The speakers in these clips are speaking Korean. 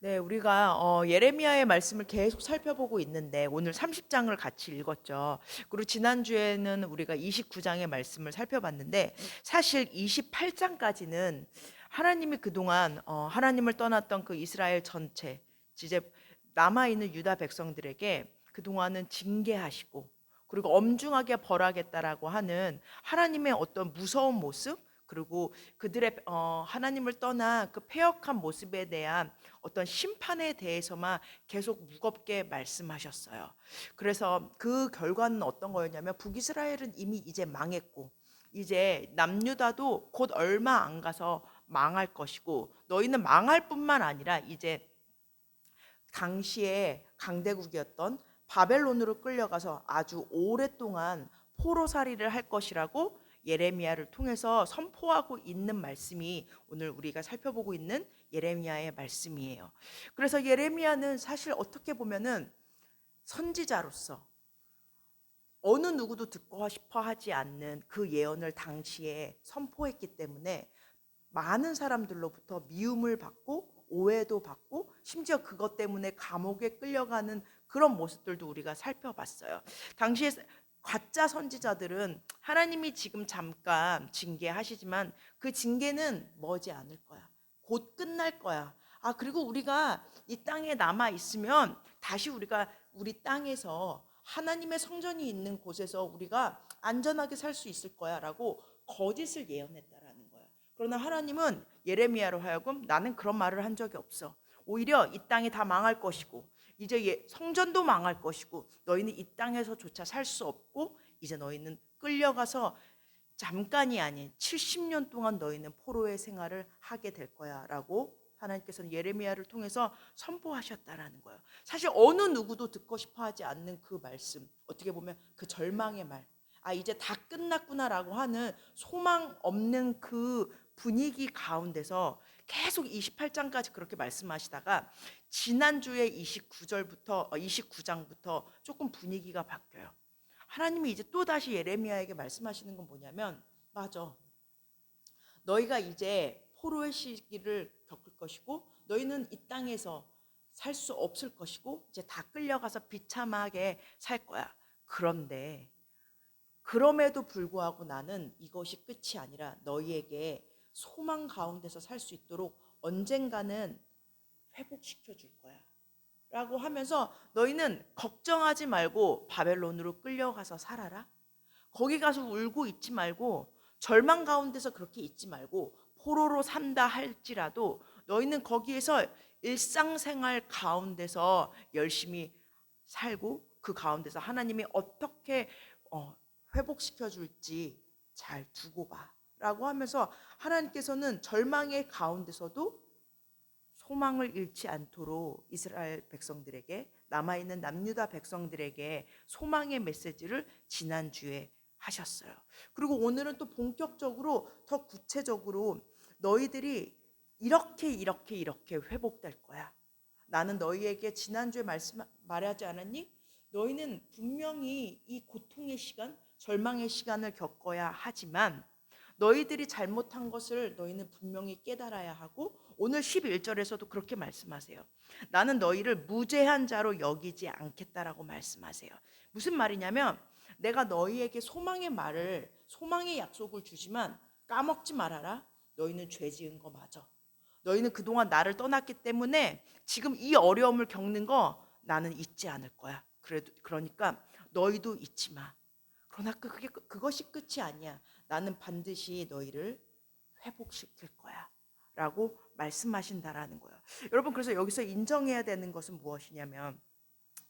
네, 우리가 예레미야의 말씀을 계속 살펴보고 있는데 오늘 30장을 같이 읽었죠. 그리고 지난주에는 우리가 29장의 말씀을 살펴봤는데 사실 28장까지는 하나님이 그동안 하나님을 떠났던 그 이스라엘 전체, 이제 남아있는 유다 백성들에게 그동안은 징계하시고 그리고 엄중하게 벌하겠다라고 하는 하나님의 어떤 무서운 모습, 그리고 그들의 하나님을 떠나 그 패역한 모습에 대한 어떤 심판에 대해서만 계속 무겁게 말씀하셨어요. 그래서 그 결과는 어떤 거였냐면 북이스라엘은 이미 이제 망했고 이제 남유다도 곧 얼마 안 가서 망할 것이고 너희는 망할 뿐만 아니라 이제 당시에 강대국이었던 바벨론으로 끌려가서 아주 오랫동안 포로살이를 할 것이라고 예레미야를 통해서 선포하고 있는 말씀이 오늘 우리가 살펴보고 있는 예레미야의 말씀이에요. 그래서 예레미야는 사실 어떻게 보면은 선지자로서 어느 누구도 듣고 싶어 하지 않는 그 예언을 당시에 선포했기 때문에 많은 사람들로부터 미움을 받고 오해도 받고 심지어 그것 때문에 감옥에 끌려가는 그런 모습들도 우리가 살펴봤어요. 당시에 가짜 선지자들은 하나님이 지금 잠깐 징계하시지만 그 징계는 머지 않을 거야. 곧 끝날 거야. 그리고 우리가 이 땅에 남아 있으면 다시 우리가 우리 땅에서 하나님의 성전이 있는 곳에서 우리가 안전하게 살 수 있을 거야라고 거짓을 예언했다라는 거야. 그러나 하나님은 예레미야로 하여금 나는 그런 말을 한 적이 없어. 오히려 이 땅이 다 망할 것이고 이제 성전도 망할 것이고 너희는 이 땅에서조차 살 수 없고 이제 너희는 끌려가서 잠깐이 아닌 70년 동안 너희는 포로의 생활을 하게 될 거야라고 하나님께서는 예레미야를 통해서 선포하셨다라는 거예요. 사실 어느 누구도 듣고 싶어 하지 않는 그 말씀, 어떻게 보면 그 절망의 말, 이제 다 끝났구나라고 하는 소망 없는 그 분위기 가운데서 계속 28장까지 그렇게 말씀하시다가 지난주에 29장부터 조금 분위기가 바뀌어요. 하나님이 이제 또 다시 예레미야에게 말씀하시는 건 뭐냐면, 맞아, 너희가 이제 포로의 시기를 겪을 것이고 너희는 이 땅에서 살 수 없을 것이고 이제 다 끌려가서 비참하게 살 거야. 그런데 그럼에도 불구하고 나는 이것이 끝이 아니라 너희에게 소망 가운데서 살 수 있도록 언젠가는 회복시켜 줄 거야 라고 하면서 너희는 걱정하지 말고 바벨론으로 끌려가서 살아라. 거기 가서 울고 있지 말고 절망 가운데서 그렇게 있지 말고 포로로 산다 할지라도 너희는 거기에서 일상생활 가운데서 열심히 살고 그 가운데서 하나님이 어떻게 회복시켜 줄지 잘 두고 봐 라고 하면서 하나님께서는 절망의 가운데서도 소망을 잃지 않도록 이스라엘 백성들에게 남아있는 남유다 백성들에게 소망의 메시지를 지난주에 하셨어요. 그리고 오늘은 또 본격적으로 더 구체적으로 너희들이 이렇게 회복될 거야. 나는 너희에게 지난주에 말하지 않았니? 너희는 분명히 이 고통의 시간, 절망의 시간을 겪어야 하지만 너희들이 잘못한 것을 너희는 분명히 깨달아야 하고 오늘 11절에서도 그렇게 말씀하세요. 나는 너희를 무죄한 자로 여기지 않겠다라고 말씀하세요. 무슨 말이냐면 내가 너희에게 소망의 약속을 주지만 까먹지 말아라. 너희는 죄 지은 거 맞아. 너희는 그동안 나를 떠났기 때문에 지금 이 어려움을 겪는 거 나는 잊지 않을 거야. 그러니까 너희도 잊지 마. 그러나 그것이 끝이 아니야. 나는 반드시 너희를 회복시킬 거야. 라고 말씀하신다라는 거예요. 여러분, 그래서 여기서 인정해야 되는 것은 무엇이냐면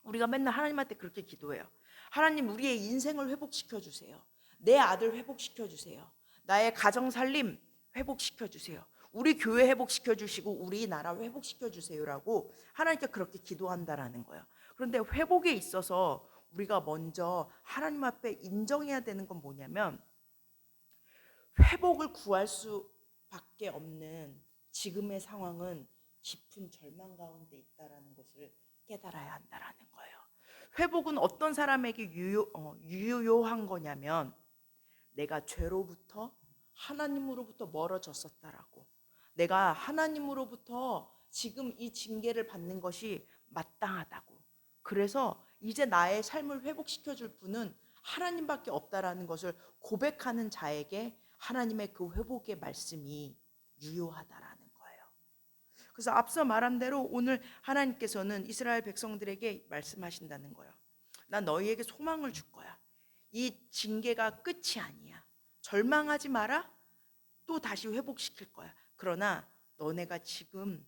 우리가 맨날 하나님한테 그렇게 기도해요. 하나님, 우리의 인생을 회복시켜 주세요. 내 아들 회복시켜 주세요. 나의 가정 살림 회복시켜 주세요. 우리 교회 회복시켜 주시고 우리나라 회복시켜 주세요라고 하나님께 그렇게 기도한다라는 거예요. 그런데 회복에 있어서 우리가 먼저 하나님 앞에 인정해야 되는 건 뭐냐면 회복을 구할 수밖에 없는 지금의 상황은 깊은 절망 가운데 있다라는 것을 깨달아야 한다라는 거예요. 회복은 어떤 사람에게 유효한 거냐면 내가 죄로부터 하나님으로부터 멀어졌었다라고, 내가 하나님으로부터 지금 이 징계를 받는 것이 마땅하다고. 그래서 이제 나의 삶을 회복시켜줄 분은 하나님밖에 없다라는 것을 고백하는 자에게 하나님의 그 회복의 말씀이 유효하다라는 거예요. 그래서 앞서 말한 대로 오늘 하나님께서는 이스라엘 백성들에게 말씀하신다는 거예요. 나 너희에게 소망을 줄 거야. 이 징계가 끝이 아니야. 절망하지 마라. 또 다시 회복시킬 거야. 그러나 너네가 지금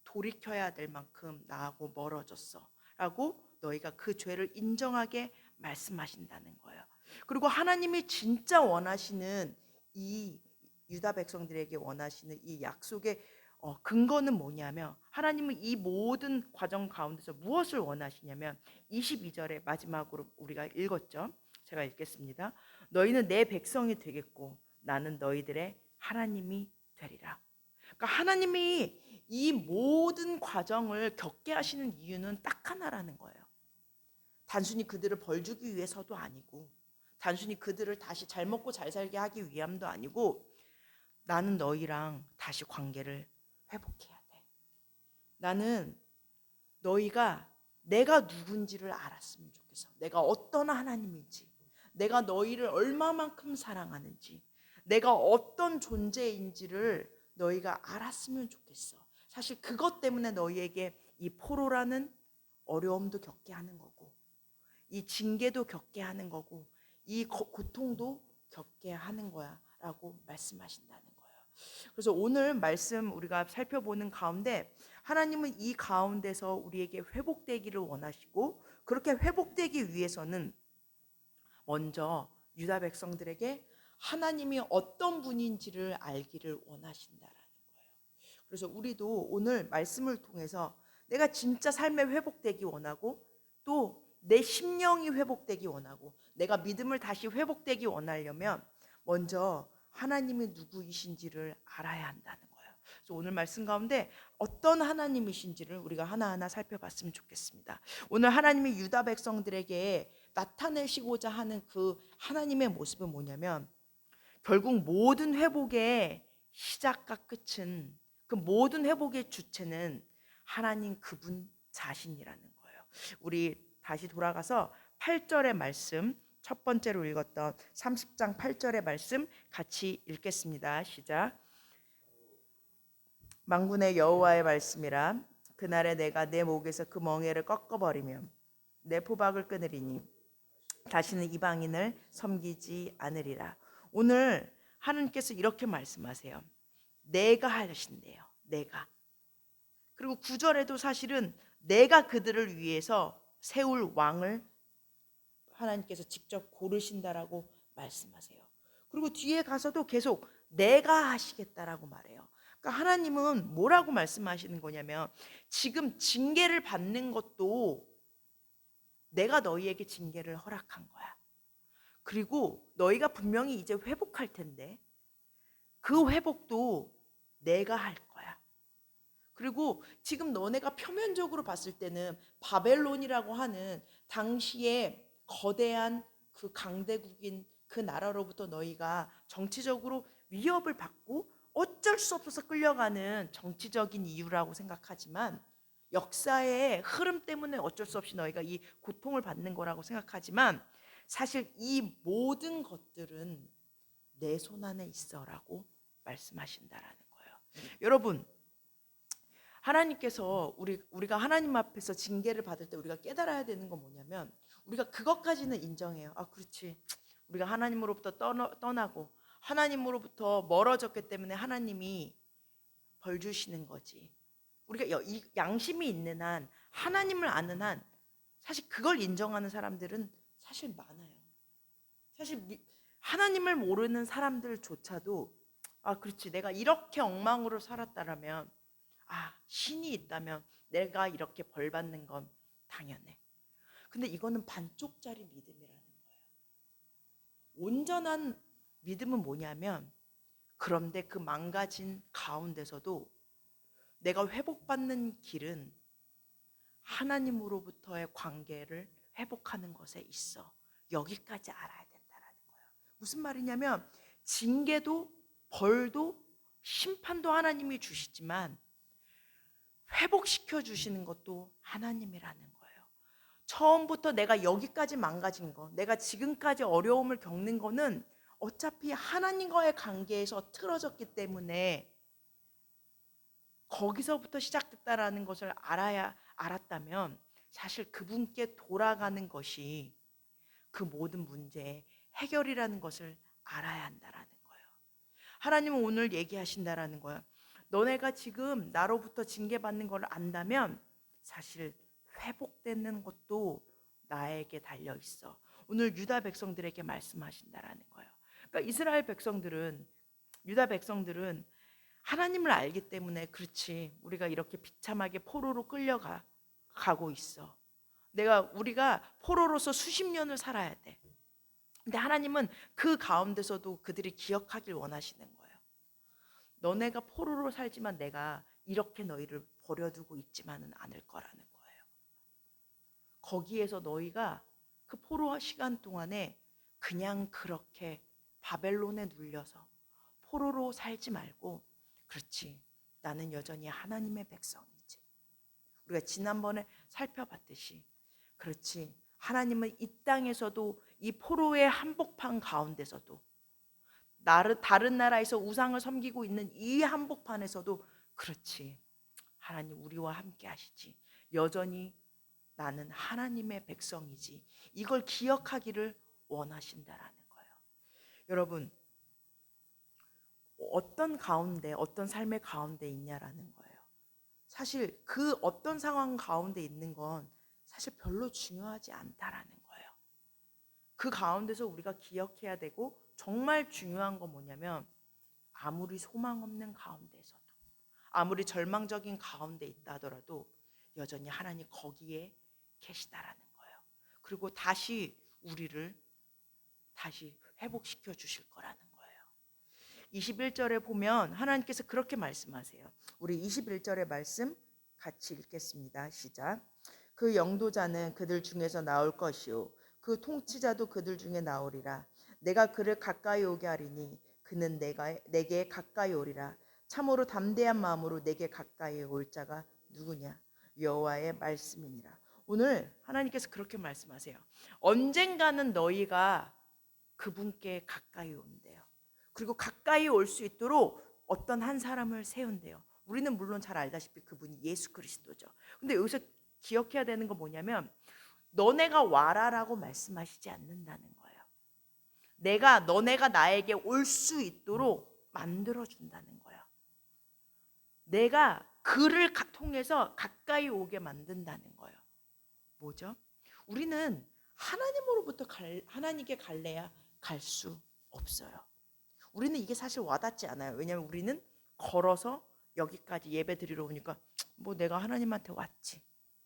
돌이켜야 될 만큼 나하고 멀어졌어 라고 너희가 그 죄를 인정하게 말씀하신다는 거예요. 그리고 하나님이 진짜 원하시는 이 유다 백성들에게 원하시는 이 약속의 근거는 뭐냐면, 하나님은 이 모든 과정 가운데서 무엇을 원하시냐면 22절에 마지막으로 우리가 읽었죠. 제가 읽겠습니다. 너희는 내 백성이 되겠고 나는 너희들의 하나님이 되리라. 그러니까 하나님이 이 모든 과정을 겪게 하시는 이유는 딱 하나라는 거예요. 단순히 그들을 벌 주기 위해서도 아니고, 단순히 그들을 다시 잘 먹고 잘 살게 하기 위함도 아니고, 나는 너희랑 다시 관계를 회복해야 돼. 나는 너희가 내가 누군지를 알았으면 좋겠어. 내가 어떤 하나님인지, 내가 너희를 얼마만큼 사랑하는지, 내가 어떤 존재인지를 너희가 알았으면 좋겠어. 사실 그것 때문에 너희에게 이 포로라는 어려움도 겪게 하는 거고, 이 징계도 겪게 하는 거고, 이 고통도 겪게 하는 거야 라고 말씀하신다는 거예요. 그래서 오늘 말씀 우리가 살펴보는 가운데 하나님은 이 가운데서 우리에게 회복되기를 원하시고, 그렇게 회복되기 위해서는 먼저 유다 백성들에게 하나님이 어떤 분인지를 알기를 원하신다라는 거예요. 그래서 우리도 오늘 말씀을 통해서 내가 진짜 삶에 회복되기 원하고, 또 내 심령이 회복되기 원하고, 내가 믿음을 다시 회복되기 원하려면 먼저 하나님이 누구이신지를 알아야 한다는 거예요. 그래서 오늘 말씀 가운데 어떤 하나님이신지를 우리가 하나하나 살펴봤으면 좋겠습니다. 오늘 하나님이 유다 백성들에게 나타내시고자 하는 그 하나님의 모습은 뭐냐면, 결국 모든 회복의 시작과 끝은, 그 모든 회복의 주체는 하나님 그분 자신이라는 거예요. 우리 다시 돌아가서 8절의 말씀, 첫 번째로 읽었던 30장 8절의 말씀 같이 읽겠습니다. 시작. 만군의 여호와의 말씀이라. 그날에 내가 내 목에서 그 멍에를 꺾어버리며 내 포박을 끊으리니 다시는 이방인을 섬기지 않으리라. 오늘 하나님께서 이렇게 말씀하세요. 내가 하신대요. 내가. 그리고 9절에도 사실은 내가 그들을 위해서 세울 왕을 하나님께서 직접 고르신다라고 말씀하세요. 그리고 뒤에 가서도 계속 내가 하시겠다라고 말해요. 그러니까 하나님은 뭐라고 말씀하시는 거냐면, 지금 징계를 받는 것도 내가 너희에게 징계를 허락한 거야. 그리고 너희가 분명히 이제 회복할 텐데 그 회복도 내가 할 거야. 그리고 지금 너네가 표면적으로 봤을 때는 바벨론이라고 하는 당시에 거대한 그 강대국인 그 나라로부터 너희가 정치적으로 위협을 받고 어쩔 수 없어서 끌려가는 정치적인 이유라고 생각하지만, 역사의 흐름 때문에 어쩔 수 없이 너희가 이 고통을 받는 거라고 생각하지만, 사실 이 모든 것들은 내 손 안에 있어라고 말씀하신다라는 거예요. 여러분, 하나님께서 우리가 하나님 앞에서 징계를 받을 때 우리가 깨달아야 되는 건 뭐냐면, 우리가 그것까지는 인정해요. 아, 그렇지. 우리가 하나님으로부터 떠나고 하나님으로부터 멀어졌기 때문에 하나님이 벌 주시는 거지. 우리가 양심이 있는 한, 하나님을 아는 한, 사실 그걸 인정하는 사람들은 사실 많아요. 사실 하나님을 모르는 사람들조차도 아, 그렇지. 내가 이렇게 엉망으로 살았다라면, 아, 신이 있다면 내가 이렇게 벌 받는 건 당연해. 근데 이거는 반쪽짜리 믿음이라는 거예요. 온전한 믿음은 뭐냐면, 그런데 그 망가진 가운데서도 내가 회복받는 길은 하나님으로부터의 관계를 회복하는 것에 있어. 여기까지 알아야 된다는 거예요. 무슨 말이냐면, 징계도 벌도 심판도 하나님이 주시지만 회복시켜 주시는 것도 하나님이라는 거예요. 처음부터 내가 여기까지 망가진 거, 내가 지금까지 어려움을 겪는 거는 어차피 하나님과의 관계에서 틀어졌기 때문에 거기서부터 시작됐다라는 것을 알았다면 사실 그분께 돌아가는 것이 그 모든 문제의 해결이라는 것을 알아야 한다라는 거예요. 하나님은 오늘 얘기하신다라는 거예요. 너네가 지금 나로부터 징계받는 걸 안다면 사실 회복되는 것도 나에게 달려 있어. 오늘 유다 백성들에게 말씀하신다라는 거예요. 그러니까 이스라엘 백성들은, 유다 백성들은 하나님을 알기 때문에 그렇지, 우리가 이렇게 비참하게 포로로 가고 있어. 우리가 포로로서 수십 년을 살아야 돼. 근데 하나님은 그 가운데서도 그들이 기억하길 원하시는 거예요. 너네가 포로로 살지만 내가 이렇게 너희를 버려두고 있지만은 않을 거라는 거예요. 거기에서 너희가 그 포로 시간 동안에 그냥 그렇게 바벨론에 눌려서 포로로 살지 말고, 그렇지, 나는 여전히 하나님의 백성이지. 우리가 지난번에 살펴봤듯이, 그렇지, 하나님은 이 땅에서도 이 포로의 한복판 가운데서도, 다른 나라에서 우상을 섬기고 있는 이 한복판에서도, 그렇지, 하나님 우리와 함께 하시지. 여전히 나는 하나님의 백성이지. 이걸 기억하기를 원하신다라는 거예요. 여러분, 어떤 가운데, 어떤 삶의 가운데 있냐라는 거예요. 사실 그 어떤 상황 가운데 있는 건 사실 별로 중요하지 않다라는 거예요. 그 가운데서 우리가 기억해야 되고 정말 중요한 건 뭐냐면, 아무리 소망 없는 가운데서도, 아무리 절망적인 가운데 있다 하더라도 여전히 하나님 거기에 계시다라는 거예요. 그리고 다시 우리를 다시 회복시켜 주실 거라는 거예요. 21절에 보면 하나님께서 그렇게 말씀하세요. 우리 21절의 말씀 같이 읽겠습니다. 시작. 그 영도자는 그들 중에서 나올 것이요 그 통치자도 그들 중에 나오리라. 내가 그를 가까이 오게 하리니 그는 내게 가까이 오리라. 참으로 담대한 마음으로 내게 가까이 올 자가 누구냐? 여호와의 말씀이니라. 오늘 하나님께서 그렇게 말씀하세요. 언젠가는 너희가 그분께 가까이 온대요. 그리고 가까이 올 수 있도록 어떤 한 사람을 세운대요. 우리는 물론 잘 알다시피 그분이 예수 그리스도죠. 근데 여기서 기억해야 되는 건 뭐냐면, 너네가 와라라고 말씀하시지 않는다는 거예요. 너네가 나에게 올 수 있도록 만들어 준다는 거예요. 내가 그를 통해서 가까이 오게 만든다는 거예요. 뭐죠? 우리는 하나님께 갈래야 갈 수 없어요. 우리는 이게 사실 와닿지 않아요. 왜냐하면 우리는 걸어서 여기까지 예배 드리러 오니까 뭐 내가 하나님한테 왔지,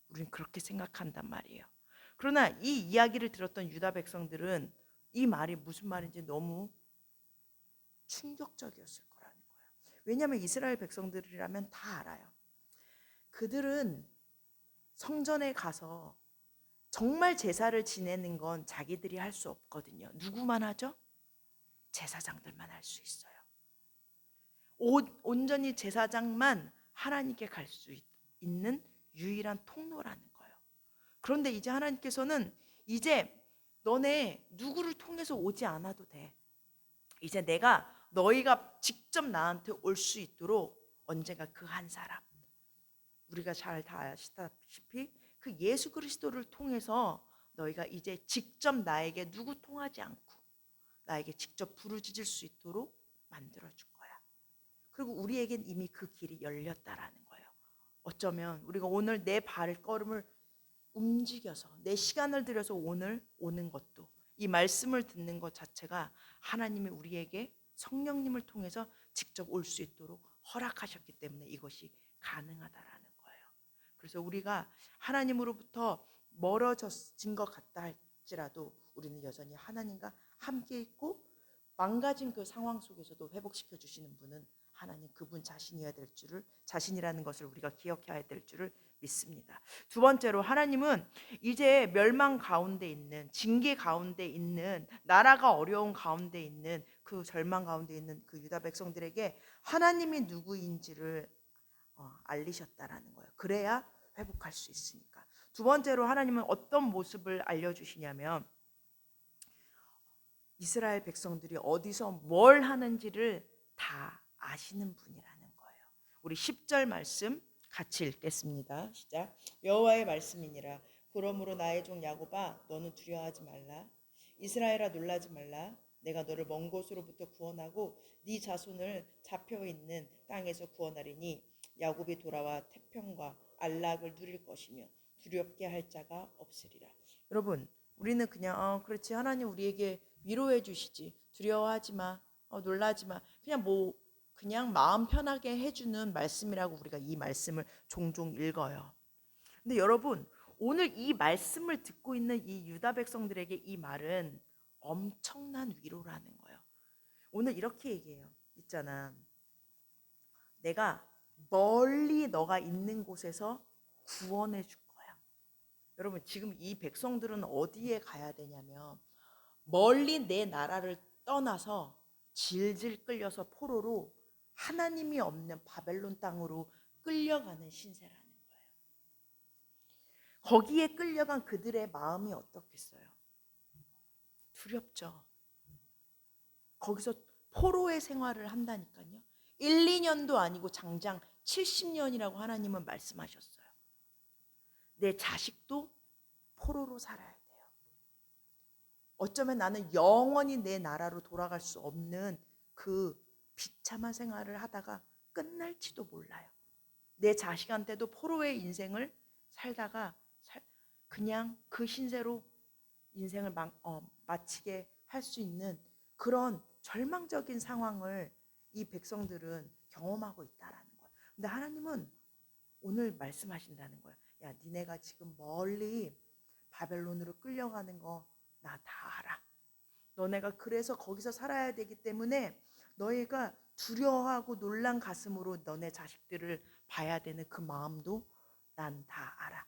우리는 그렇게 생각한단 말이에요. 그러나 이 이야기를 들었던 유다 백성들은 이 말이 무슨 말인지 너무 충격적이었을 거라는 거예요. 왜냐하면 이스라엘 백성들이라면 다 알아요. 그들은 성전에 가서 정말 제사를 지내는 건 자기들이 할 수 없거든요. 누구만 하죠? 제사장들만 할 수 있어요. 온전히 제사장만 하나님께 갈 수 있는 유일한 통로라는 거예요. 그런데 이제 하나님께서는 이제 너네 누구를 통해서 오지 않아도 돼. 이제 너희가 직접 나한테 올 수 있도록 언젠가 그 한 사람, 우리가 잘 다 아시다시피 그 예수 그리스도를 통해서 너희가 이제 직접 나에게 누구 통하지 않고 나에게 직접 부르짖을 수 있도록 만들어줄 거야. 그리고 우리에겐 이미 그 길이 열렸다라는 거예요. 어쩌면 우리가 오늘 내 발걸음을 움직여서 내 시간을 들여서 오늘 오는 것도, 이 말씀을 듣는 것 자체가 하나님이 우리에게 성령님을 통해서 직접 올 수 있도록 허락하셨기 때문에 이것이 가능하다라는 거예요. 그래서 우리가 하나님으로부터 멀어진 것 같다 할지라도 우리는 여전히 하나님과 함께 있고, 망가진 그 상황 속에서도 회복시켜 주시는 분은 하나님 그분 자신이라는 것을 우리가 기억해야 될 줄을 믿습니다. 두 번째로, 하나님은 이제 멸망 가운데 있는, 징계 가운데 있는, 나라가 어려운 가운데 있는, 그 절망 가운데 있는 그 유다 백성들에게 하나님이 누구인지를 알리셨다라는 거예요. 그래야 회복할 수 있으니까. 두 번째로 하나님은 어떤 모습을 알려주시냐면 이스라엘 백성들이 어디서 뭘 하는지를 다 아시는 분이라는 거예요. 우리 10절 말씀 같이 읽겠습니다. 시작. 여호와의 말씀이니라. 그러므로 나의 종 야곱아 너는 두려워하지 말라. 이스라엘아 놀라지 말라. 내가 너를 먼 곳으로부터 구원하고 네 자손을 잡혀 있는 땅에서 구원하리니 야곱이 돌아와 태평과 안락을 누릴 것이며 두렵게 할 자가 없으리라. 여러분, 우리는 그냥 그렇지, 하나님 우리에게 위로해 주시지, 두려워하지 마, 놀라지 마, 그냥 마음 편하게 해주는 말씀이라고 우리가 이 말씀을 종종 읽어요. 근데 여러분, 오늘 이 말씀을 듣고 있는 이 유다 백성들에게 이 말은 엄청난 위로라는 거예요. 오늘 이렇게 얘기해요. 있잖아, 내가 멀리 너가 있는 곳에서 구원해 줄 거야. 여러분, 지금 이 백성들은 어디에 가야 되냐면 멀리 내 나라를 떠나서 질질 끌려서 포로로 하나님이 없는 바벨론 땅으로 끌려가는 신세라는 거예요. 거기에 끌려간 그들의 마음이 어떻겠어요? 두렵죠. 거기서 포로의 생활을 한다니까요. 1, 2년도 아니고 장장 70년이라고 하나님은 말씀하셨어요. 내 자식도 포로로 살아야 돼요. 어쩌면 나는 영원히 내 나라로 돌아갈 수 없는 그 비참한 생활을 하다가 끝날지도 몰라요. 내 자식한테도 포로의 인생을 살다가 그냥 그 신세로 인생을 마치게 할 수 있는 그런 절망적인 상황을 이 백성들은 경험하고 있다라는 거예요. 근데 하나님은 오늘 말씀하신다는 거예요. 야, 니네가 지금 멀리 바벨론으로 끌려가는 거 나 다 알아. 너네가 그래서 거기서 살아야 되기 때문에 너희가 두려워하고 놀란 가슴으로 너네 자식들을 봐야 되는 그 마음도 난 다 알아.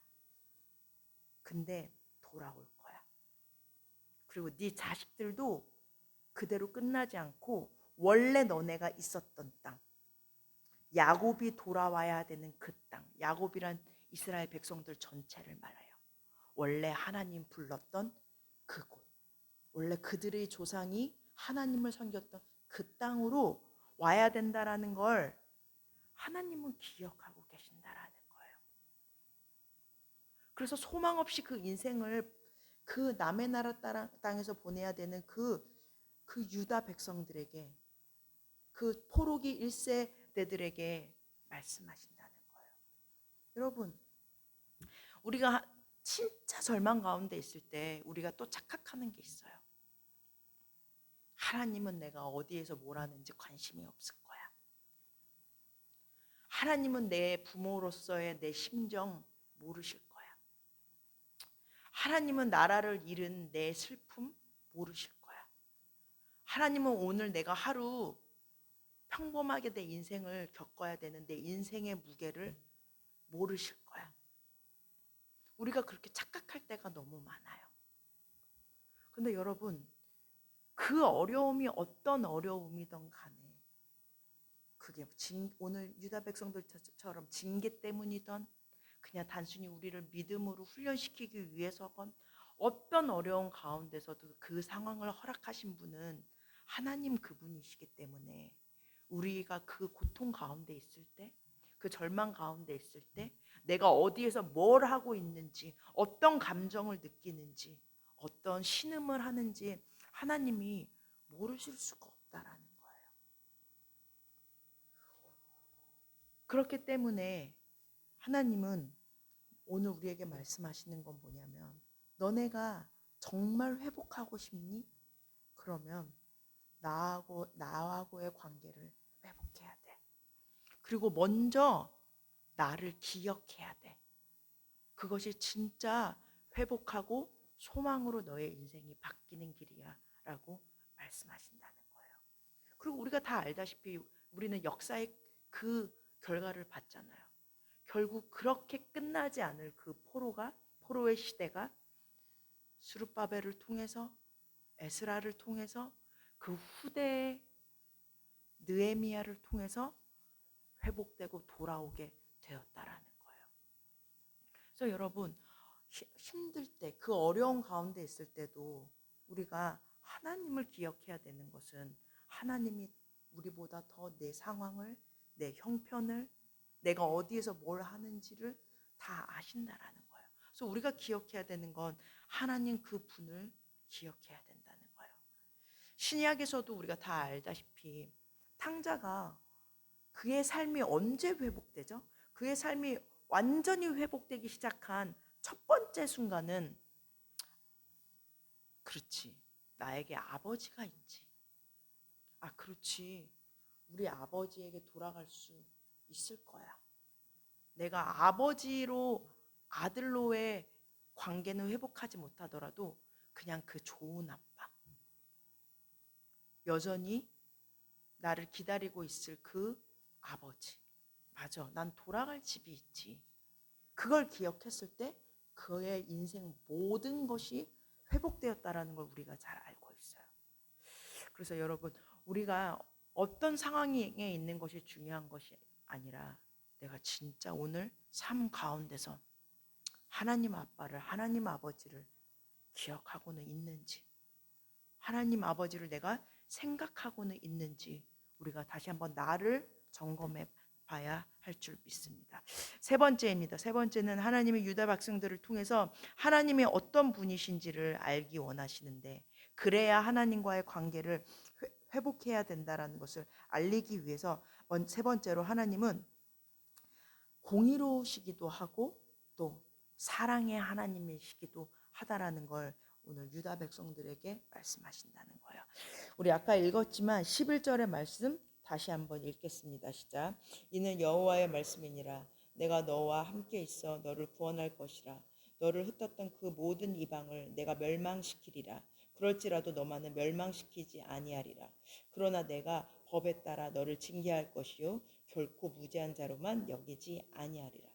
근데 돌아올 거야. 그리고 네 자식들도 그대로 끝나지 않고 원래 너네가 있었던 땅, 야곱이 돌아와야 되는 그 땅, 야곱이란 이스라엘 백성들 전체를 말해요. 원래 하나님 불렀던 그곳, 원래 그들의 조상이 하나님을 섬겼던 그 땅으로 와야 된다라는 걸 하나님은 기억하고 계신다라는 거예요. 그래서 소망 없이 그 인생을 그 남의 나라 땅에서 보내야 되는 그 유다 백성들에게, 그 포로기 1세대들에게 말씀하신다는 거예요. 여러분, 우리가 진짜 절망 가운데 있을 때 우리가 또 착각하는 게 있어요. 하나님은 내가 어디에서 뭘 하는지 관심이 없을 거야. 하나님은 내 부모로서의 내 심정 모르실 거야. 하나님은 나라를 잃은 내 슬픔 모르실 거야. 하나님은 오늘 내가 하루 평범하게 내 인생을 겪어야 되는 내 인생의 무게를 모르실 거야. 우리가 그렇게 착각할 때가 너무 많아요. 근데 여러분, 그 어려움이 어떤 어려움이든 간에 그게 오늘 유다 백성들처럼 징계 때문이든 그냥 단순히 우리를 믿음으로 훈련시키기 위해서건 어떤 어려운 가운데서도 그 상황을 허락하신 분은 하나님 그분이시기 때문에 우리가 그 고통 가운데 있을 때, 그 절망 가운데 있을 때 내가 어디에서 뭘 하고 있는지, 어떤 감정을 느끼는지, 어떤 신음을 하는지 하나님이 모르실 수가 없다라는 거예요. 그렇기 때문에 하나님은 오늘 우리에게 말씀하시는 건 뭐냐면, 너네가 정말 회복하고 싶니? 그러면 나하고의 관계를 회복해야 돼. 그리고 먼저 나를 기억해야 돼. 그것이 진짜 회복하고 소망으로 너의 인생이 바뀌는 길이야 라고 말씀하신다는 거예요. 그리고 우리가 다 알다시피 우리는 역사의 그 결과를 봤잖아요. 결국 그렇게 끝나지 않을 그 포로의 시대가 스룹바벨을 통해서, 에스라를 통해서, 그 후대의 느헤미야를 통해서 회복되고 돌아오게 되었다라는 거예요. 그래서 여러분 힘들 때, 그 어려운 가운데 있을 때도 우리가 하나님을 기억해야 되는 것은 하나님이 우리보다 더 내 상황을, 내 형편을, 내가 어디에서 뭘 하는지를 다 아신다라는 거예요. 그래서 우리가 기억해야 되는 건 하나님 그 분을 기억해야 된다는 거예요. 신약에서도 우리가 다 알다시피 탕자가 그의 삶이 언제 회복되죠? 그의 삶이 완전히 회복되기 시작한 첫 번째 순간은, 그렇지, 나에게 아버지가 있지. 아, 그렇지, 우리 아버지에게 돌아갈 수 있을 거야. 내가 아버지로, 아들로의 관계는 회복하지 못하더라도 그냥 그 좋은 아빠, 여전히 나를 기다리고 있을 그 아버지, 맞아, 난 돌아갈 집이 있지. 그걸 기억했을 때 그의 인생 모든 것이 회복되었다라는 걸 우리가 잘 알고 있어요. 그래서 여러분, 우리가 어떤 상황에 있는 것이 중요한 것이 아니라 내가 진짜 오늘 삶 가운데서 하나님 아빠를, 하나님 아버지를 기억하고는 있는지, 하나님 아버지를 내가 생각하고는 있는지 우리가 다시 한번 나를 점검해 봐야 할 줄 믿습니다. 세 번째입니다. 세 번째는 하나님이 유다 백성들을 통해서 하나님이 어떤 분이신지를 알기 원하시는데, 그래야 하나님과의 관계를 회복해야 된다라는 것을 알리기 위해서 세 번째로 하나님은 공의로우시기도 하고 또 사랑의 하나님이시기도 하다라는 걸 오늘 유다 백성들에게 말씀하신다는 거예요. 우리 아까 읽었지만 11절의 말씀 다시 한번 읽겠습니다. 시작. 이는 여호와의 말씀이니라. 내가 너와 함께 있어 너를 구원할 것이라. 너를 흩었던 그 모든 이방을 내가 멸망시키리라. 그럴지라도 너만은 멸망시키지 아니하리라. 그러나 내가 법에 따라 너를 징계할 것이요 결코 무죄한 자로만 여기지 아니하리라.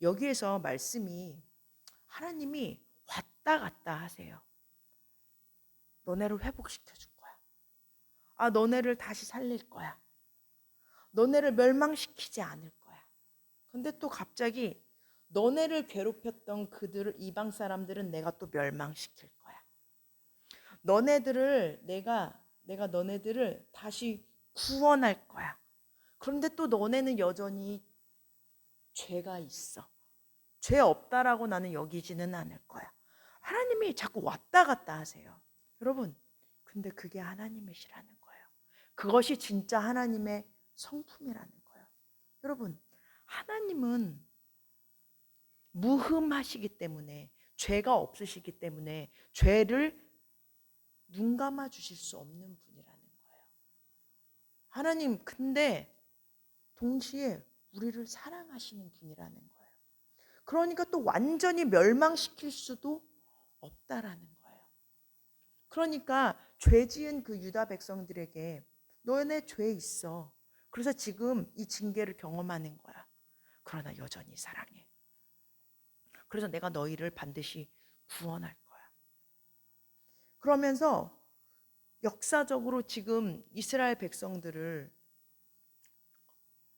여기에서 말씀이 하나님이 왔다 갔다 하세요. 너네를 회복시켜 줄 거야. 아, 너네를 다시 살릴 거야. 너네를 멸망시키지 않을 거야. 근데 또 갑자기 너네를 괴롭혔던 그들을, 이방 사람들은 내가 또 멸망시킬 거야. 너네들을 내가 너네들을 다시 구원할 거야. 그런데 또 너네는 여전히 죄가 있어. 죄 없다라고 나는 여기지는 않을 거야. 하나님이 자꾸 왔다 갔다 하세요. 여러분, 근데 그게 하나님이시라는 거예요. 그것이 진짜 하나님의 성품이라는 거예요. 여러분, 하나님은 무흠하시기 때문에, 죄가 없으시기 때문에 죄를 눈 감아 주실 수 없는 분이라는 거예요. 하나님, 근데 동시에 우리를 사랑하시는 분이라는 거예요. 그러니까 또 완전히 멸망시킬 수도 없다라는 거예요. 그러니까 죄 지은 그 유다 백성들에게 너네 죄 있어. 그래서 지금 이 징계를 경험하는 거야. 그러나 여전히 사랑해. 그래서 내가 너희를 반드시 구원할 거야. 그러면서 역사적으로 지금 이스라엘 백성들을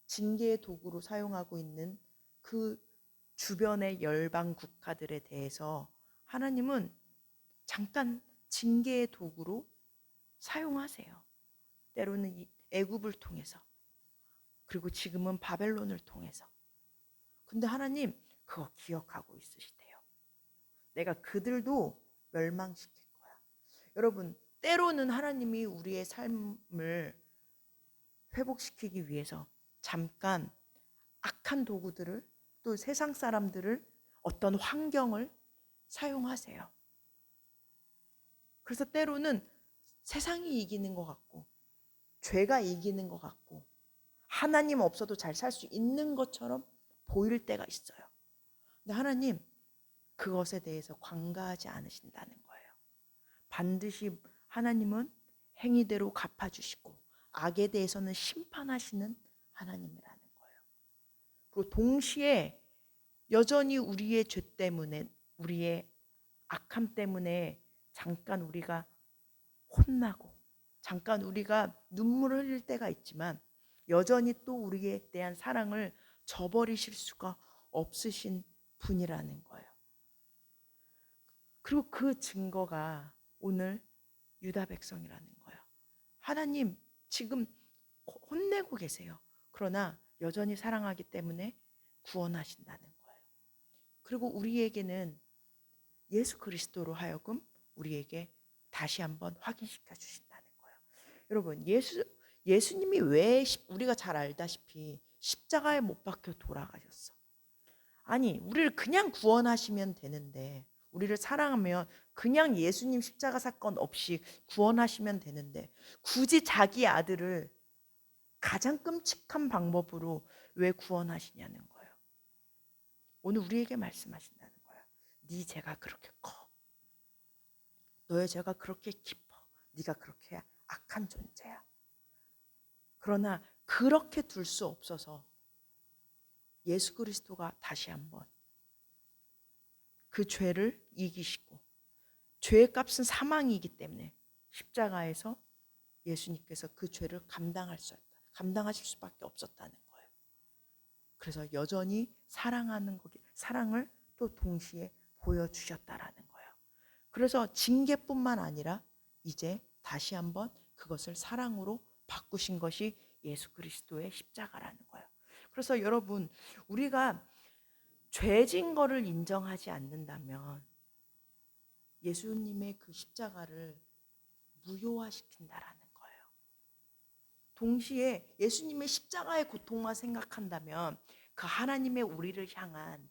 징계의 도구로 사용하고 있는 그 주변의 열방 국가들에 대해서 하나님은 잠깐 징계의 도구로 사용하세요. 때로는 애굽을 통해서, 그리고 지금은 바벨론을 통해서. 근데 하나님 그거 기억하고 있으시대요. 내가 그들도 멸망시킬 거야. 여러분, 때로는 하나님이 우리의 삶을 회복시키기 위해서 잠깐 악한 도구들을, 또 세상 사람들을, 어떤 환경을 사용하세요. 그래서 때로는 세상이 이기는 것 같고 죄가 이기는 것 같고 하나님 없어도 잘 살 수 있는 것처럼 보일 때가 있어요. 근데 하나님 그것에 대해서 관가하지 않으신다는 거예요. 반드시 하나님은 행위대로 갚아주시고 악에 대해서는 심판하시는 하나님이라는 거예요. 그리고 동시에 여전히 우리의 죄 때문에, 우리의 악함 때문에 잠깐 우리가 혼나고 잠깐 우리가 눈물을 흘릴 때가 있지만 여전히 또 우리에 대한 사랑을 저버리실 수가 없으신 분이라는 거예요. 그리고 그 증거가 오늘 유다 백성이라는 거예요. 하나님 지금 혼내고 계세요. 그러나 여전히 사랑하기 때문에 구원하신다는 거예요. 그리고 우리에게는 예수 그리스도로 하여금 우리에게 다시 한번 확인시켜 주신다는 거예요. 여러분, 예수님이 왜 우리가 잘 알다시피 십자가에 못 박혀 돌아가셨어. 아니, 우리를 그냥 구원하시면 되는데, 우리를 사랑하면 그냥 예수님 십자가 사건 없이 구원하시면 되는데, 굳이 자기 아들을 가장 끔찍한 방법으로 왜 구원하시냐는 거예요. 오늘 우리에게 말씀하신다는 거예요. 네 죄가 그렇게 커. 너의 죄가 그렇게 깊어. 네가 그렇게 악한 존재야. 그러나 그렇게 둘 수 없어서 예수 그리스도가 다시 한번 그 죄를 이기시고, 죄의 값은 사망이기 때문에 십자가에서 예수님께서 그 죄를 감당하실 수밖에 없었다는 거예요. 그래서 여전히 사랑을 또 동시에 보여주셨다라는 거예요. 그래서 징계뿐만 아니라 이제 다시 한번 그것을 사랑으로 바꾸신 것이 예수 그리스도의 십자가라는 거예요. 그래서 여러분, 우리가 죄진 거를 인정하지 않는다면 예수님의 그 십자가를 무효화시킨다라는 거예요. 동시에 예수님의 십자가의 고통만 생각한다면 그 하나님의 우리를 향한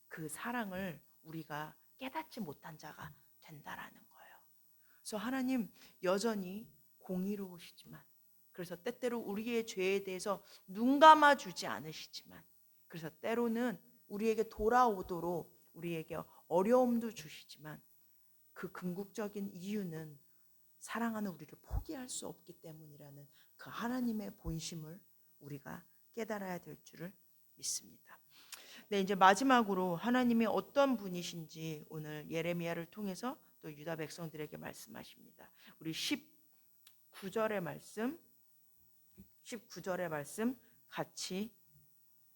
그 사랑을 우리가 깨닫지 못한 자가 된다라는 거예요. 그래서 하나님 여전히 공의로우시지만, 그래서 때때로 우리의 죄에 대해서 눈 감아주지 않으시지만, 그래서 때로는 우리에게 돌아오도록 우리에게 어려움도 주시지만, 그 궁극적인 이유는 사랑하는 우리를 포기할 수 없기 때문이라는 그 하나님의 본심을 우리가 깨달아야 될 줄을 믿습니다. 네, 이제 마지막으로 하나님이 어떤 분이신지 오늘 예레미야를 통해서 또 유다 백성들에게 말씀하십니다. 우리 19절의 말씀 같이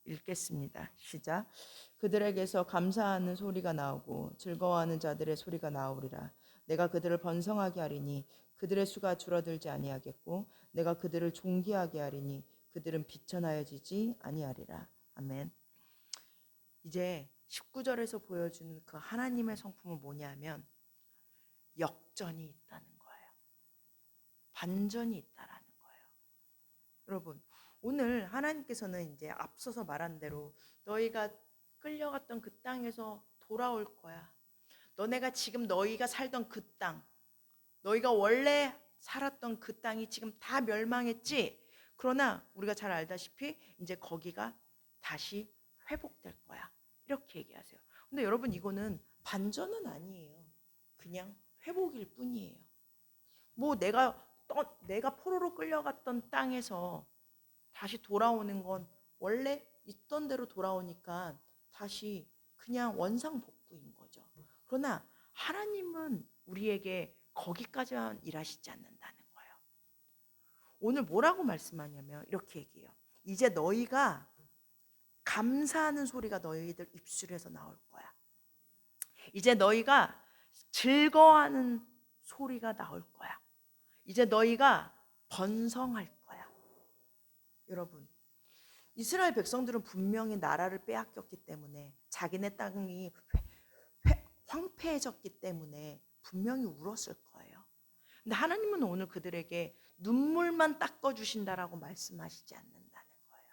읽겠습니다. 시작. 그들에게서 감사하는 소리가 나오고 즐거워하는 자들의 소리가 나오리라. 내가 그들을 번성하게 하리니 그들의 수가 줄어들지 아니하겠고 내가 그들을 존귀하게 하리니 그들은 비천하여지지 아니하리라. 아멘. 이제 19절에서 보여주는 그 하나님의 성품은 뭐냐면 역전이 있다는 거예요. 반전이 있다라는 거예요. 여러분, 오늘 하나님께서는 이제 앞서서 말한 대로 너희가 끌려갔던 그 땅에서 돌아올 거야. 너네가 지금 너희가 살던 그 땅, 너희가 원래 살았던 그 땅이 지금 다 멸망했지? 그러나 우리가 잘 알다시피 이제 거기가 다시 회복될 거야. 이렇게 얘기하세요. 근데 여러분, 이거는 반전은 아니에요. 그냥 회복일 뿐이에요. 뭐 내가 포로로 끌려갔던 땅에서 다시 돌아오는 건 원래 있던 대로 돌아오니까 다시 그냥 원상복구인 거죠. 그러나 하나님은 우리에게 거기까지만 일하시지 않는다는 거예요. 오늘 뭐라고 말씀하냐면 이렇게 얘기해요. 이제 너희가 감사하는 소리가 너희들 입술에서 나올 거야. 이제 너희가 즐거워하는 소리가 나올 거야. 이제 너희가 번성할 거야. 여러분, 이스라엘 백성들은 분명히 나라를 빼앗겼기 때문에 자기네 땅이 황폐해졌기 때문에 분명히 울었을 거예요. 근데 하나님은 오늘 그들에게 눈물만 닦아주신다라고 말씀하시지 않는다는 거예요.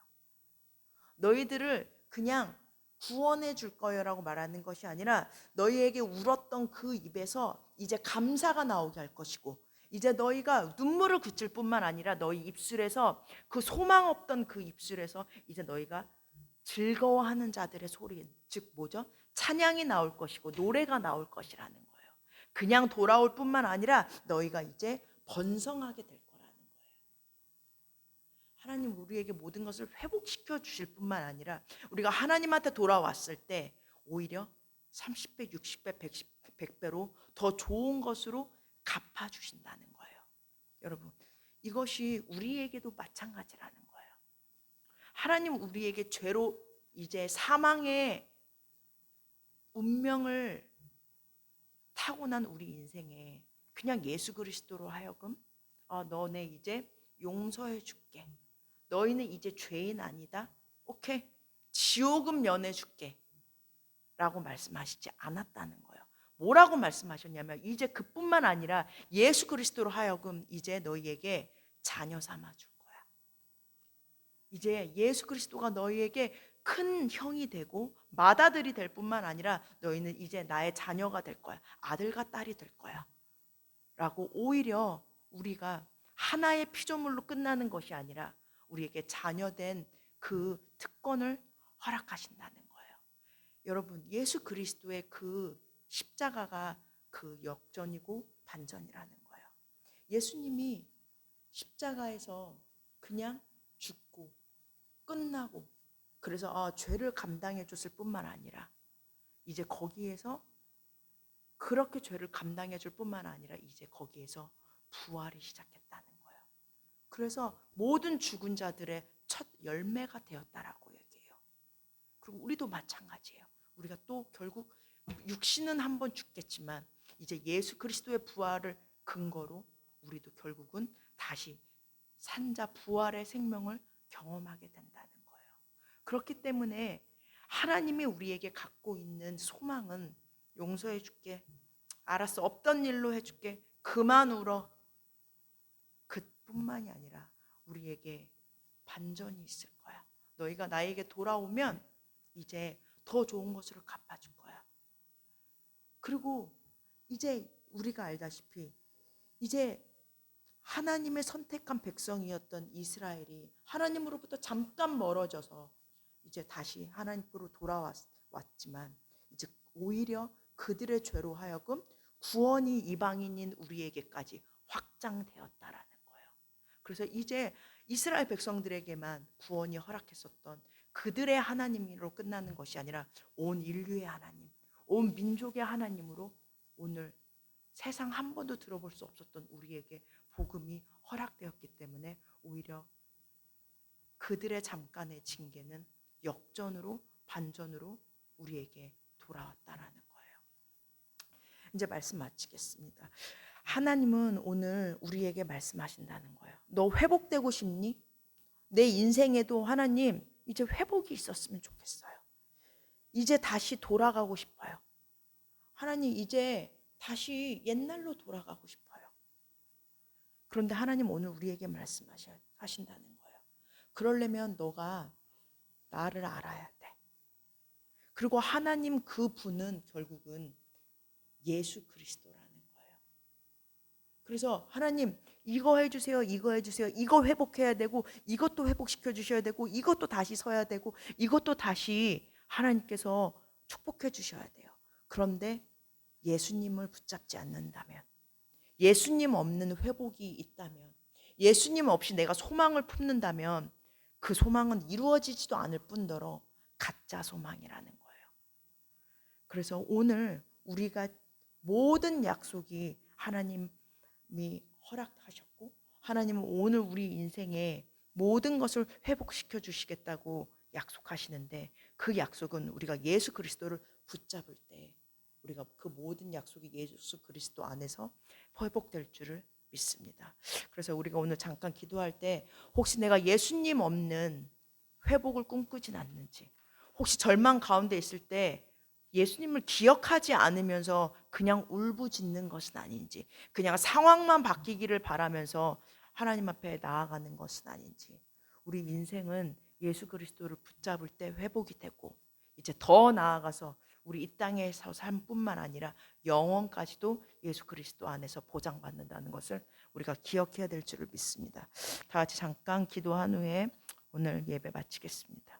너희들을 그냥 구원해 줄 거예요라고 말하는 것이 아니라 너희에게 울었던 그 입에서 이제 감사가 나오게 할 것이고, 이제 너희가 눈물을 그칠 뿐만 아니라 너희 입술에서 그 소망 없던 그 입술에서 이제 너희가 즐거워하는 자들의 소리, 즉 뭐죠? 찬양이 나올 것이고 노래가 나올 것이라는 거예요. 그냥 돌아올 뿐만 아니라 너희가 이제 번성하게 될 거라는 거예요. 하나님 우리에게 모든 것을 회복시켜 주실 뿐만 아니라 우리가 하나님한테 돌아왔을 때 오히려 30배, 60배, 100배로 더 좋은 것으로 갚아주신다는 거예요. 여러분, 이것이 우리에게도 마찬가지라는 거예요. 하나님 우리에게 죄로 이제 사망의 운명을 타고난 우리 인생에 그냥 예수 그리스도로 하여금 너네 이제 용서해 줄게. 너희는 이제 죄인 아니다. 오케이. 지옥은 면해 줄게. 라고 말씀하시지 않았다는 거예요. 뭐라고 말씀하셨냐면 이제 그뿐만 아니라 예수 그리스도로 하여금 이제 너희에게 자녀 삼아 줄 거야. 이제 예수 그리스도가 너희에게 큰 형이 되고 맏아들이 될 뿐만 아니라 너희는 이제 나의 자녀가 될 거야. 아들과 딸이 될 거야. 라고 오히려 우리가 하나의 피조물로 끝나는 것이 아니라 우리에게 자녀된 그 특권을 허락하신다는 거예요. 여러분, 예수 그리스도의 그 십자가가 그 역전이고 반전이라는 거예요. 예수님이 십자가에서 그냥 죽고 끝나고 그래서 죄를 감당해 줬을 뿐만 아니라 이제 거기에서 그렇게 죄를 감당해 줄 뿐만 아니라 이제 거기에서 부활이 시작했다는 거예요. 그래서 모든 죽은 자들의 첫 열매가 되었다라고 얘기해요. 그리고 우리도 마찬가지예요. 우리가 또 결국 육신은 한번 죽겠지만 이제 예수 그리스도의 부활을 근거로 우리도 결국은 다시 산자 부활의 생명을 경험하게 된다는 거예요. 그렇기 때문에 하나님이 우리에게 갖고 있는 소망은 용서해 줄게. 알았어. 없던 일로 해줄게. 그만 울어. 그뿐만이 아니라 우리에게 반전이 있을 거야. 너희가 나에게 돌아오면 이제 더 좋은 것으로 갚아줄 거야. 그리고 이제 우리가 알다시피 이제 하나님의 선택한 백성이었던 이스라엘이 하나님으로부터 잠깐 멀어져서 이제 다시 하나님께로 돌아왔지만 이제 오히려 그들의 죄로 하여금 구원이 이방인인 우리에게까지 확장되었다라는 거예요. 그래서 이제 이스라엘 백성들에게만 구원이 허락했었던 그들의 하나님으로 끝나는 것이 아니라 온 인류의 하나님, 온 민족의 하나님으로 오늘 세상 한 번도 들어볼 수 없었던 우리에게 복음이 허락되었기 때문에 오히려 그들의 잠깐의 징계는 역전으로 반전으로 우리에게 돌아왔다라는 거예요. 이제 말씀 마치겠습니다. 하나님은 오늘 우리에게 말씀하신다는 거예요. 너 회복되고 싶니? 내 인생에도 하나님 이제 회복이 있었으면 좋겠어요. 이제 다시 돌아가고 싶어요. 하나님 이제 다시 옛날로 돌아가고 싶어요. 그런데 하나님 오늘 우리에게 말씀하신다는 거예요. 그러려면 너가 나를 알아야 돼. 그리고 하나님 그 분은 결국은 예수 그리스도라는 거예요. 그래서 하나님 이거 해주세요. 이거 해주세요. 이거 회복해야 되고 이것도 회복시켜 주셔야 되고 이것도 다시 서야 되고 이것도 다시 하나님께서 축복해 주셔야 돼요. 그런데 예수님을 붙잡지 않는다면, 예수님 없는 회복이 있다면, 예수님 없이 내가 소망을 품는다면 그 소망은 이루어지지도 않을 뿐더러 가짜 소망이라는 거예요. 그래서 오늘 우리가 모든 약속이 하나님이 허락하셨고 하나님은 오늘 우리 인생에 모든 것을 회복시켜 주시겠다고 약속하시는데 그 약속은 우리가 예수 그리스도를 붙잡을 때 우리가 그 모든 약속이 예수 그리스도 안에서 회복될 줄을 믿습니다. 그래서 우리가 오늘 잠깐 기도할 때 혹시 내가 예수님 없는 회복을 꿈꾸진 않는지, 혹시 절망 가운데 있을 때 예수님을 기억하지 않으면서 그냥 울부짖는 것은 아닌지, 그냥 상황만 바뀌기를 바라면서 하나님 앞에 나아가는 것은 아닌지, 우리 인생은 예수 그리스도를 붙잡을 때 회복이 되고 이제 더 나아가서 우리 이 땅에서 삶뿐만 아니라 영원까지도 예수 그리스도 안에서 보장받는다는 것을 우리가 기억해야 될 줄을 믿습니다. 다 같이 잠깐 기도한 후에 오늘 예배 마치겠습니다.